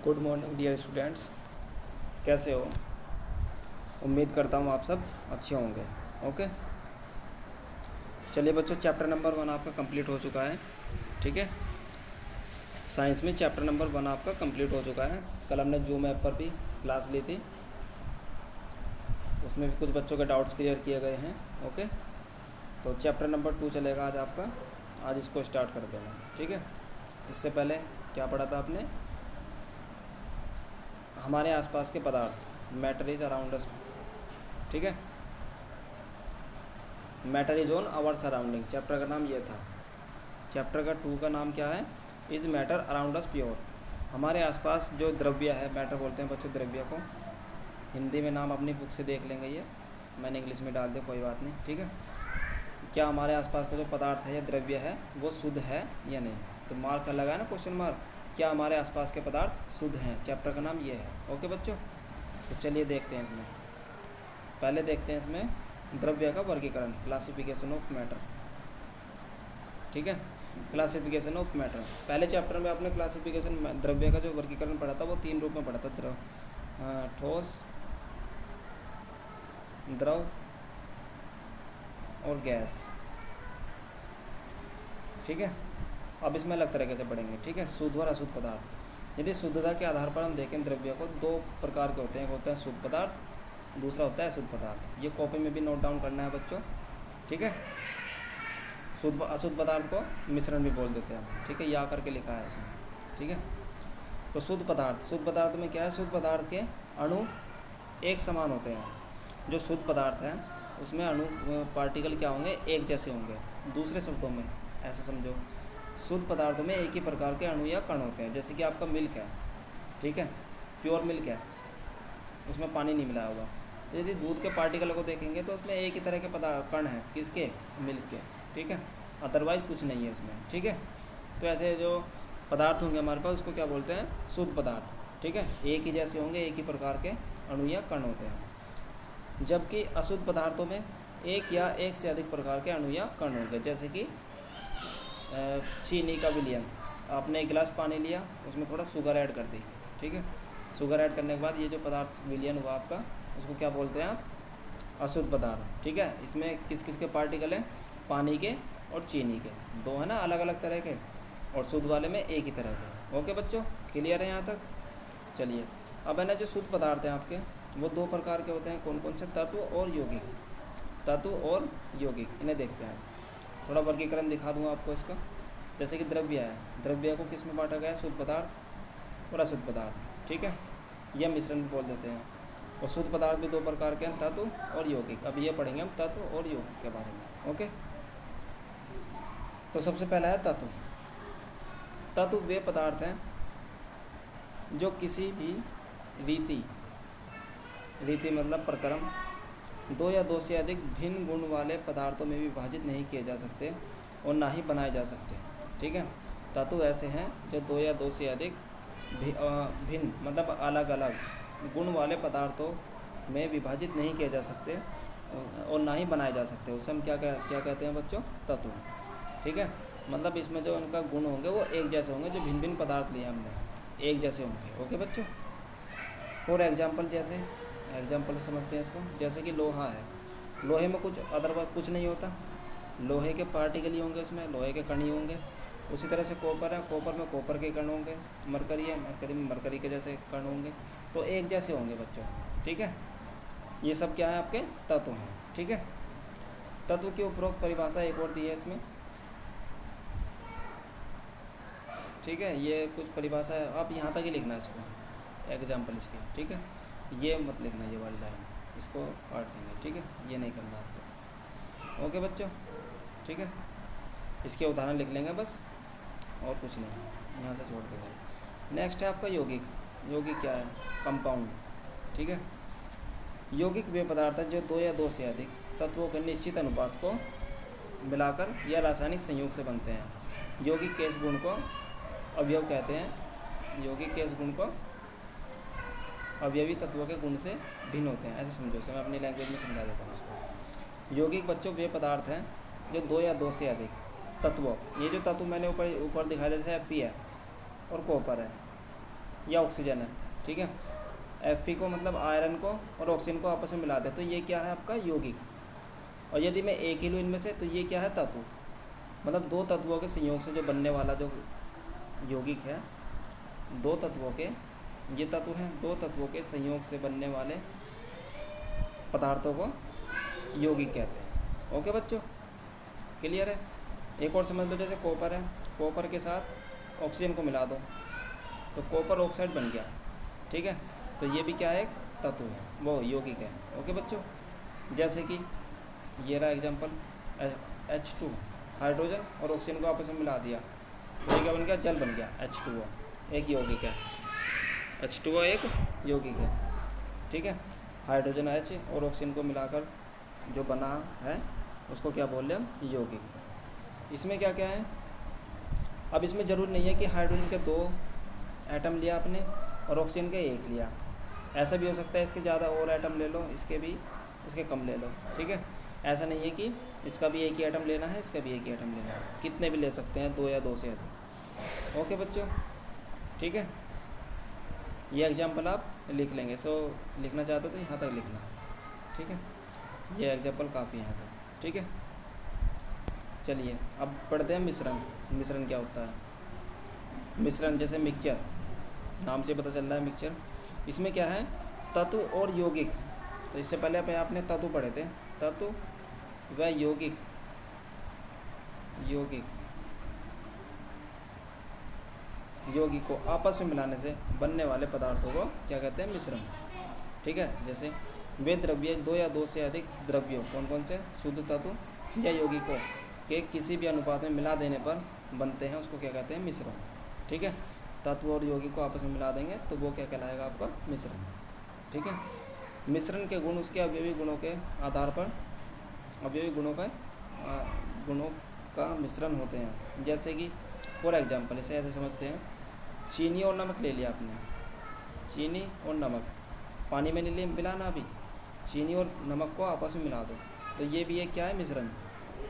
Good morning dear students, कैसे हो? उम्मीद करता हूँ आप सब अच्छे होंगे। ओके, चलिए बच्चों, चैप्टर नंबर 1 आपका कंप्लीट हो चुका है। ठीक है, साइंस में चैप्टर नंबर 1 आपका कंप्लीट हो चुका है। कल हमने जूम ऐप पर भी क्लास ली थी, उसमें भी कुछ बच्चों के डाउट्स क्लियर किए गए हैं। ओके, तो चैप्टर नंबर 2 चलेगा आज आपका। आज इसको स्टार्ट करते हैं। ठीक है, इससे पहले क्या पढ़ा था आपने? हमारे आसपास के पदार्थ, मैटर इज अराउंड अस। ठीक है, matter is on our surrounding, chapter का नाम ये था। चैप्टर का 2 का नाम क्या है? Is matter around us pure. हमारे आसपास जो द्रव्य है, मैटर बोलते हैं बच्चों द्रव्य को। हिंदी में नाम अपनी बुक से देख लेंगे, ये मैंने इंग्लिश में डाल दिया, कोई बात नहीं। ठीक है, क्या हमारे आसपास का जो पदार्थ है या द्रव्य है वो शुद्ध है या नहीं? तो मार्क लगा है ना, क्वेश्चन मार्क। क्या हमारे आसपास के पदार्थ शुद्ध हैं? चैप्टर का नाम ये है। ओके बच्चों, तो चलिए देखते हैं इसमें। पहले देखते हैं इसमें द्रव्य का वर्गीकरण, क्लासिफिकेशन ऑफ मैटर। ठीक है, क्लासिफिकेशन ऑफ मैटर। पहले चैप्टर में आपने क्लासिफिकेशन द्रव्य का जो वर्गीकरण पढ़ा था वो 3 रूप में पढ़ा था, ठोस, द्रव और गैस। ठीक है, अब इसमें अलग तरीके से पढ़ेंगे। ठीक है, शुद्ध और अशुद्ध पदार्थ। यदि शुद्धता के आधार पर हम देखें द्रव्य को, 2 प्रकार के होते हैं। एक होता है शुद्ध पदार्थ, दूसरा होता है अशुद्ध पदार्थ। ये कॉपी में भी नोट डाउन करना है बच्चों। ठीक है, शुद्ध अशुद्ध पदार्थ को मिश्रण भी बोल देते हैं। ठीक है, या करके लिखा है इसमें। ठीक है, तो शुद्ध पदार्थ में क्या है? शुद्ध पदार्थ के अणु एक समान होते हैं। जो शुद्ध पदार्थ है उसमें अणु पार्टिकल क्या होंगे? एक जैसे होंगे। दूसरे शब्दों में ऐसे समझो, शुद्ध पदार्थों में एक ही प्रकार के अणु या कण होते हैं। जैसे कि आपका मिल्क है, ठीक है, प्योर मिल्क है, उसमें पानी नहीं मिलाया होगा। तो यदि दूध के पार्टिकल को देखेंगे तो उसमें एक ही तरह के कण हैं। किसके? मिल्क के। ठीक है, अदरवाइज कुछ नहीं है उसमें। ठीक है, तो ऐसे जो पदार्थ होंगे हमारे पास उसको क्या बोलते हैं? शुद्ध पदार्थ। ठीक है, एक ही जैसे होंगे, एक ही प्रकार के अणु या कण होते हैं। जबकि अशुद्ध पदार्थों में एक या एक से अधिक प्रकार के अणु या कण होंगे। जैसे कि चीनी का विलयन, आपने एक गिलास पानी लिया, उसमें थोड़ा शुगर ऐड कर दी। ठीक है, शुगर ऐड करने के बाद ये जो पदार्थ विलयन हुआ आपका, उसको क्या बोलते हैं आप? अशुद्ध पदार्थ। ठीक है, इसमें किस किस के पार्टिकल हैं? पानी के और चीनी के, 2 है ना अलग अलग तरह के, और शुद्ध वाले में एक ही तरह के। ओके बच्चों, क्लियर है यहाँ तक? चलिए, अब है ना, जो शुद्ध पदार्थ हैं आपके वो 2 प्रकार के होते हैं। कौन कौन से? तत्व और यौगिक। तत्व और यौगिक, इन्हें देखते हैं। थोड़ा वर्गीकरण दिखा दूँगा आपको इसका। जैसे कि द्रव्य है, द्रव्य को किस में बांटा गया है? शुद्ध पदार्थ और अशुद्ध पदार्थ। ठीक है, यह मिश्रण भी बोल देते हैं। और शुद्ध पदार्थ भी 2 प्रकार के हैं, तत्व और यौगिक। अब ये पढ़ेंगे हम तत्व और यौगिक के बारे में। ओके, तो सबसे पहला है तत्व। तत्व वे पदार्थ हैं जो किसी भी रीति मतलब प्रक्रम 2 या 2 से अधिक भिन्न गुण वाले पदार्थों में विभाजित नहीं किए जा सकते और ना ही बनाए जा सकते। ठीक है, तत्व ऐसे हैं जो 2 या 2 से अधिक भिन्न मतलब अलग अलग गुण वाले पदार्थों में विभाजित नहीं किए जा सकते और ना ही बनाए जा सकते। उसे हम क्या कहते हैं बच्चों? तत्व। ठीक है, मतलब इसमें जो उनका गुण होंगे वो एक जैसे होंगे। जो भिन्न भिन्न पदार्थ लिए हमने एक जैसे होंगे। ओके बच्चों, फॉर एग्जाम्पल, जैसे एग्जाम्पल समझते हैं इसको। जैसे कि लोहा है, लोहे में कुछ अदरवाइज कुछ नहीं होता, लोहे के पार्टिकल ही होंगे, उसमें लोहे के कण ही होंगे। उसी तरह से कॉपर है, कॉपर में कॉपर के कण होंगे। मरकरी है, मरकरी में मरकरी के जैसे कण होंगे। तो एक जैसे होंगे बच्चों। ठीक है, ये सब क्या है? आपके तत्व हैं। ठीक है, तत्व की उपरोक्त परिभाषा एक और दी है इसमें। ठीक है, ये कुछ परिभाषा है, आप यहाँ तक ही लिखना है इसको, एग्जाम्पल इसके। ठीक है, ये मत लिखना, ये वाली लाइन इसको काट देंगे। ठीक है, ये नहीं करना आपको। ओके बच्चों, ठीक है, इसके उदाहरण लिख लेंगे बस, और कुछ नहीं, यहाँ से छोड़ देंगे। नेक्स्ट है आपका यौगिक। यौगिक क्या है? कंपाउंड। ठीक है, यौगिक वे पदार्थ हैं जो 2 या 2 से अधिक तत्वों के निश्चित अनुपात को मिलाकर या रासायनिक संयोग से बनते हैं। यौगिक के इस गुण को अवयव कहते हैं। यौगिक के इस गुण को अवयवी तत्वों के गुण से भिन्न होते हैं। ऐसे समझो, मैं अपनी लैंग्वेज में समझा देता हूँ उसको। यौगिक बच्चों वे पदार्थ हैं जो 2 या 2 से अधिक तत्वों, ये जो तत्व मैंने ऊपर दिखाया जैसे Fe है और कॉपर है, या ऑक्सीजन है, ठीक है। Fe को मतलब आयरन को और ऑक्सीजन को आपस में मिला दे तो ये क्या है आपका यौगिक। और यदि मैं एक ही लूँ इनमें से तो ये क्या है तत्व, मतलब दो तत्वों के संयोग से जो बनने वाला जो यौगिक है, दो तत्वों के, ये तत्व हैं, दो तत्वों के संयोग से बनने वाले पदार्थों को यौगिक कहते हैं। ओके बच्चों, क्लियर है। एक और समझ लो, जैसे कॉपर है, कॉपर के साथ ऑक्सीजन को मिला दो तो कॉपर ऑक्साइड बन गया, ठीक है। तो ये भी क्या है, एक तत्व है, वो यौगिक है। ओके बच्चों, जैसे कि ये रहा एग्जांपल, H2 हाइड्रोजन और ऑक्सीजन को आपस में मिला दिया तो ये क्या बन गया, जल बन गया, H2O एक यौगिक है, H2O एक यौगिक है, ठीक है। हाइड्रोजन H और ऑक्सीजन को मिलाकर जो बना है उसको क्या बोल रहे हम, यौगिक। इसमें क्या क्या है, अब इसमें ज़रूर नहीं है कि हाइड्रोजन के 2 एटम लिया आपने और ऑक्सीजन के 1 लिया, ऐसा भी हो सकता है इसके ज़्यादा और एटम ले लो, इसके भी, इसके कम ले लो, ठीक है। ऐसा नहीं है कि इसका भी एक ही एटम लेना है, इसका भी एक ही एटम लेना है, कितने भी ले सकते हैं, 2 या 2 से अधिक। ओके बच्चों, ठीक है। ये एग्जाम्पल आप लिख लेंगे, सो लिखना चाहते हो तो यहाँ तक लिखना, ठीक है। ये एग्जाम्पल काफ़ी यहाँ तक, ठीक है। चलिए अब पढ़ते हैं मिश्रण। मिश्रण क्या होता है, मिश्रण जैसे मिक्सचर, नाम से पता चल रहा है मिक्सचर। इसमें क्या है, तत्व और यौगिक। तो इससे पहले आपने तत्व पढ़े थे, तत्व व यौगिक, यौगिक को आपस में मिलाने से बनने वाले पदार्थों को क्या कहते हैं, मिश्रण, ठीक है। जैसे वे द्रव्य 2 या 2 से अधिक द्रव्यों, कौन कौन से, शुद्ध तत्व या यौगिकों के किसी भी अनुपात में मिला देने पर बनते हैं, उसको क्या कहते हैं, मिश्रण, ठीक है। तत्व और यौगिक को आपस में मिला देंगे तो वो क्या कहलाएगा, आपका मिश्रण, ठीक है। मिश्रण के गुण उसके अवयवी गुणों के आधार पर, अवयवी गुणों का मिश्रण होते हैं। जैसे कि फॉर एग्जांपल इसे ऐसे समझते हैं, चीनी और नमक ले लिया आपने, चीनी और नमक पानी में नहीं मिलाना, अभी चीनी और नमक को आपस में मिला दो तो ये भी एक क्या है, मिश्रण,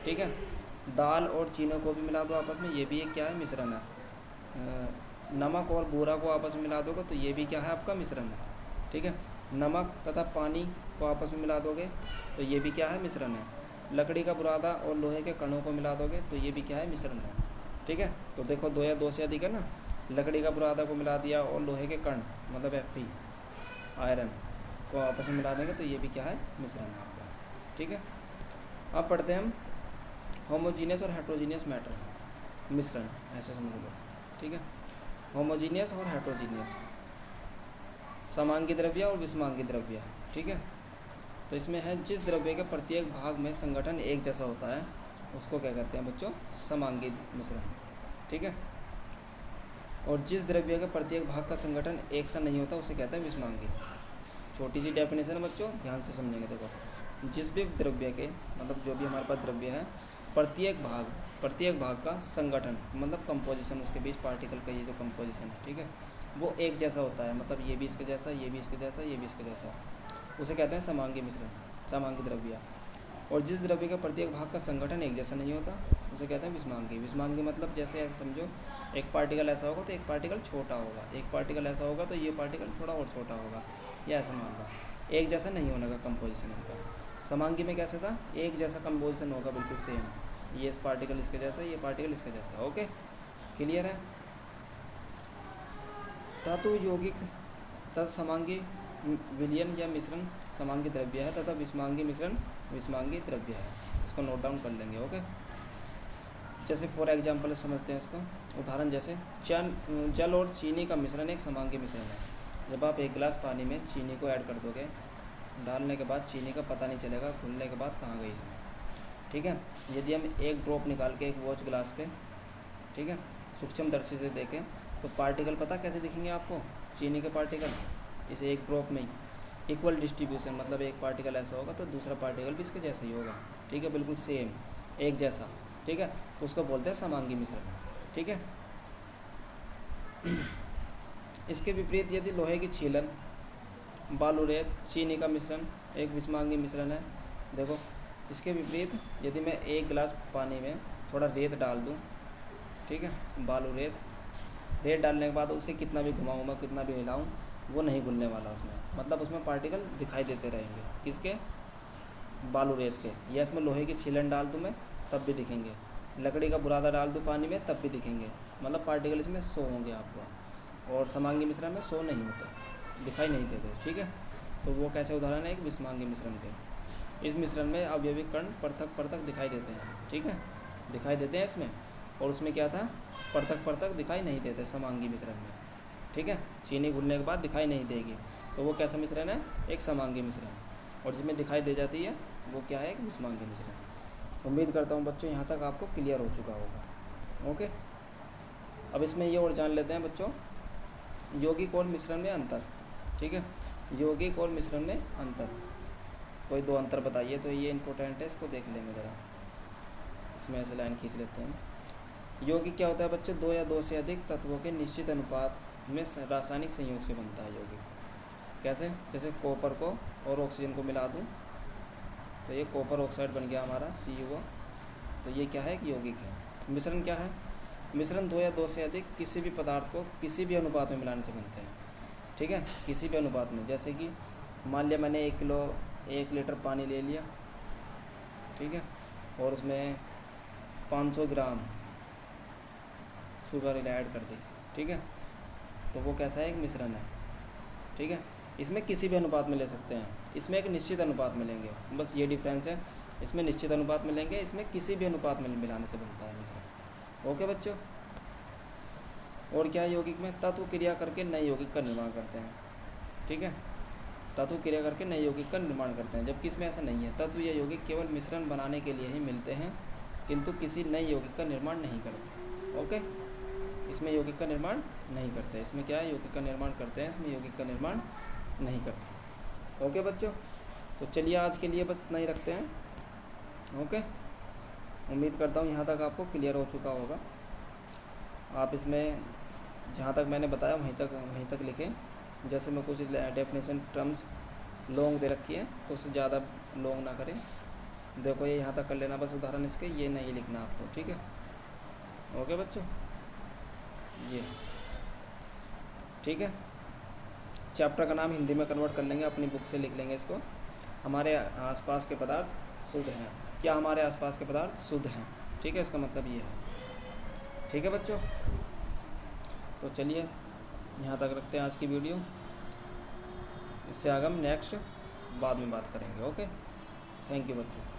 ठीक है। दाल और चीनी को भी मिला दो आपस में, ये भी एक क्या है, मिश्रण है। नमक और बूरा को आपस में मिला दोगे तो ये भी क्या है, आपका मिश्रण है, ठीक है। नमक तथा पानी को आपस में मिला दोगे तो ये भी क्या है, मिश्रण है। लकड़ी का बुरादा और लोहे के कणों को मिला दोगे तो ये भी क्या है, मिश्रण है, ठीक है। तो देखो 2 या 2 से अधिक है ना, लकड़ी का बुरादा को मिला दिया और लोहे के कण मतलब Fe आयरन को आपस में मिला देंगे तो ये भी क्या है, मिश्रण है आपका, ठीक है। अब पढ़ते हैं हम होमोजीनियस और हेट्रोजीनियस मैटर, मिश्रण ऐसे समझ लो, ठीक है। होमोजीनियस और हेट्रोजीनियस, समांगी द्रव्य और विषमांगी द्रव्य, ठीक है। तो इसमें है जिस द्रव्य के प्रत्येक भाग में संगठन एक जैसा होता है उसको क्या कहते हैं बच्चों, समांगी मिश्रण, ठीक है। और जिस द्रव्य के प्रत्येक भाग का संगठन एक सा नहीं होता उसे कहते हैं विषमांगी। छोटी सी डेफिनेशन है बच्चों, ध्यान से समझेंगे। देखो, जिस भी द्रव्य के मतलब जो भी हमारे पास द्रव्य है, प्रत्येक भाग का संगठन मतलब कंपोजिशन, उसके बीच पार्टिकल का ये जो कंपोजिशन है, ठीक है, वो एक जैसा होता है, मतलब ये भी इसके जैसा, ये भी इसके जैसा, ये भी इसके जैसा, उसे कहते हैं समांगी मिश्रण, समांगी द्रव्य। और जिस द्रव्य का प्रत्येक भाग का संगठन एक जैसा नहीं होता उसे कहते हैं विषमांगी। विषमांगी मतलब जैसे ऐसे समझो, एक पार्टिकल ऐसा होगा तो एक पार्टिकल छोटा होगा, एक पार्टिकल ऐसा होगा तो ये पार्टिकल थोड़ा और छोटा होगा, या ऐसा मान लो, एक जैसा नहीं होने का कंपोजिशन इनका। समांगी में कैसा था, एक जैसा कंपोजिशन होगा, बिल्कुल सेम, ये इस पार्टिकल इसके जैसा, ये पार्टिकल इसके जैसा। ओके, क्लियर है। धातु यौगिक तथा समांगी विलयन या मिश्रण समांगी द्रव्य है तथा विषमांगी मिश्रण विषमांगी द्रव्य है। इसको नोट डाउन कर लेंगे। ओके, जैसे फॉर एग्जांपल समझते हैं इसको, उदाहरण जैसे जल और चीनी का मिश्रण एक समांगी मिश्रण है। जब आप 1 गिलास पानी में चीनी को ऐड कर दोगे, डालने के बाद चीनी का पता नहीं चलेगा घुलने के बाद कहाँ गई इसमें, ठीक है। यदि हम 1 ड्रॉप निकाल के एक वॉच गिलास पे, ठीक है, सूक्ष्म दर्शी से देखें तो पार्टिकल पता कैसे दिखेंगे आपको, चीनी के पार्टिकल इस 1 ड्रॉप में ही इक्वल डिस्ट्रीब्यूशन, मतलब एक पार्टिकल ऐसा होगा तो दूसरा पार्टिकल भी इसके जैसा ही होगा, ठीक है, बिल्कुल सेम एक जैसा, ठीक है। तो उसको बोलते हैं समांगी मिश्रण, ठीक है। इसके विपरीत यदि लोहे की छीलन, बालू रेत, चीनी का मिश्रण एक विषमांगी मिश्रण है। देखो, इसके विपरीत यदि मैं 1 गिलास पानी में थोड़ा रेत डाल दूं, ठीक है, बालू रेत रेत डालने के बाद उसे कितना भी घुमाऊँ मैं, कितना भी हिलाऊँ, वो नहीं घुलने वाला उसमें, मतलब उसमें पार्टिकल दिखाई देते रहेंगे। किसके? बालू रेत के। या इसमें लोहे की छीलन डाल दूँ मैं तब भी दिखेंगे, लकड़ी का बुरादा डाल दूँ पानी में तब भी दिखेंगे, मतलब पार्टिकल इसमें शो होंगे आपको। और समांगी मिश्रण में शो नहीं होते, दिखाई नहीं देते, ठीक है। तो वो कैसे उदाहरण है एक विषमांगी मिश्रण के। इस मिश्रण में अवयविक कण पृथक पृथक दिखाई देते हैं, ठीक है, दिखाई देते हैं इसमें। और उसमें क्या था, पृथक पृथक दिखाई नहीं देते समांगी मिश्रण में, ठीक है। चीनी घुलने के बाद दिखाई नहीं देगी, तो वो कैसा मिश्रण है, एक समांगी मिश्रण। और जिसमें दिखाई दे जाती है वो क्या है, एक विषमांगी मिश्रण। उम्मीद करता हूँ बच्चों यहाँ तक आपको क्लियर हो चुका होगा। ओके, अब इसमें ये और जान लेते हैं बच्चों, यौगिक और मिश्रण में अंतर, ठीक है। यौगिक और मिश्रण में अंतर, कोई दो अंतर बताइए, तो ये इंपॉर्टेंट है, इसको देख लेंगे ज़रा। इसमें ऐसे लाइन खींच लेते हैं। यौगिक क्या होता है बच्चों, दो या दो से अधिक तत्वों के निश्चित अनुपात में रासायनिक संयोग से बनता है यौगिक। कैसे? जैसे कॉपर को और ऑक्सीजन को मिला दूं तो ये कॉपर ऑक्साइड बन गया हमारा CuO, तो ये क्या है, एक यौगिक है। मिश्रण क्या है, मिश्रण दो या दो से अधिक किसी भी पदार्थ को किसी भी अनुपात में मिलाने से बनते हैं, ठीक है, किसी भी अनुपात में। जैसे कि मान लिया मैंने 1 लीटर पानी ले लिया, ठीक है, और उसमें 500 ग्राम शुगर ऐड कर दी, ठीक है, तो वो कैसा है, एक मिश्रण है, ठीक है। इसमें किसी भी अनुपात में ले सकते हैं, इसमें एक निश्चित अनुपात में लेंगे, बस ये डिफरेंस है, इसमें निश्चित अनुपात में लेंगे, इसमें किसी भी अनुपात में मिलाने से बनता है मिश्रण। ओके बच्चों। और क्या है यौगिक में, तत्व क्रिया करके नए यौगिक का निर्माण करते हैं, ठीक है, तत्व क्रिया करके नए यौगिक का निर्माण करते हैं, जबकि इसमें ऐसा नहीं है। तत्व या यौगिक केवल मिश्रण बनाने के लिए ही मिलते हैं, किंतु किसी नए यौगिक का निर्माण नहीं करते। ओके, इसमें यौगिक का निर्माण नहीं करते, इसमें क्या है, यौगिक का निर्माण करते हैं, इसमें यौगिक का निर्माण नहीं करते। ओके बच्चों, तो चलिए आज के लिए बस इतना ही रखते हैं। ओके, उम्मीद करता हूँ यहाँ तक आपको क्लियर हो चुका होगा। आप इसमें जहाँ तक मैंने बताया वहीं तक लिखें। जैसे मैं कुछ डेफिनेशन टर्म्स लॉन्ग दे रखी है तो उससे ज़्यादा लॉन्ग ना करें। देखो ये यहाँ तक कर लेना बस उदाहरण इसके, ये नहीं लिखना आपको, ठीक है। ओके बच्चों, ये ठीक है। चैप्टर का नाम हिंदी में कन्वर्ट कर लेंगे, अपनी बुक से लिख लेंगे इसको। हमारे आसपास के पदार्थ शुद्ध हैं। क्या हमारे आसपास के पदार्थ शुद्ध हैं, ठीक है, इसका मतलब ये है, ठीक है बच्चों। तो चलिए यहाँ तक रखते हैं आज की वीडियो, इससे आगे हम नेक्स्ट बाद में बात करेंगे। ओके, थैंक यू बच्चों।